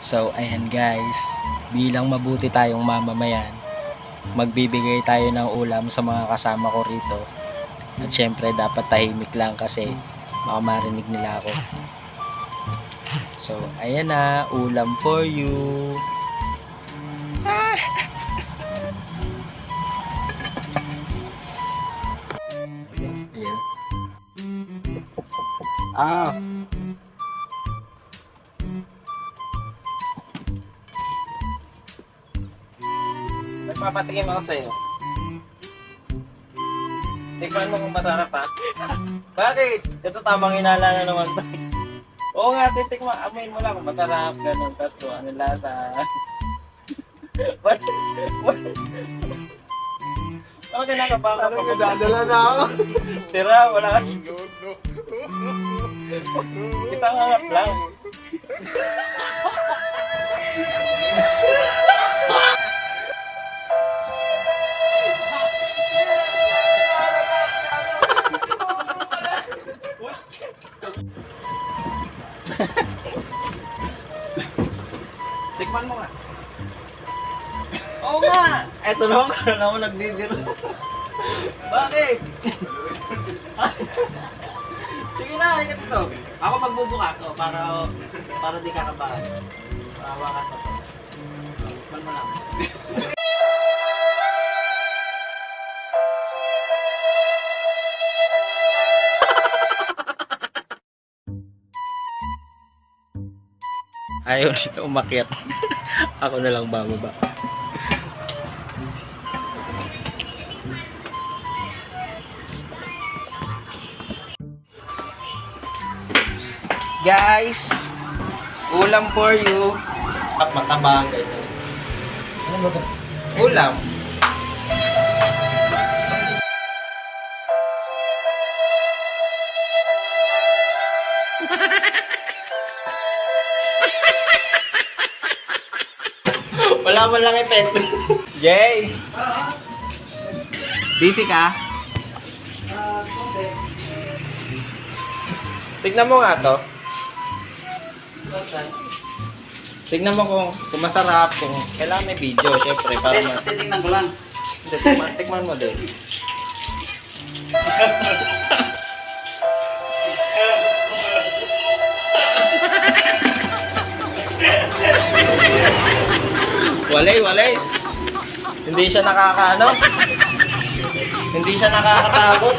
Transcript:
So, ayan guys, bilang mabuti tayong mamamayan, magbibigay tayo ng ulam sa mga kasama ko rito. At syempre, dapat tahimik lang kasi baka marinig nila ako. So, ayan na, ulam for you. Ayan. Ah. Nagpapatingin ako sa'yo. Tikman mo kung masarap ha. Bakit? Ito tamang hinala na naman to. Oo nga, titikman. Amoyin mo lang kung masarap. Ganun. Tapos kung ano lasa. Ano kinakabahan ka pa? Parang nadadala na ako. Sira, wala ka. Isang hangat lang. Tikman mo nga. Oo nga! Eto naman ka na ako nagbibiro. Bakit? Sige na, halika dito. Ako magbubukas para di kakabahan. Hawakan mo to. Tikman mo lang. Ayaw siya umakyat. Ako na lang bababa. Guys, ulam for you. Mataba ang ganyan. Ano ba ito? Ulam. Wala man lang effect. Jay! Busy ka? Tignan mo nga to. Tignan mo kung masarap, kung kailangan may video, syempre, para Titignan ko lang. tikman mo din. Walay. Hindi siya nakakaano. Hindi siya nakakatakot.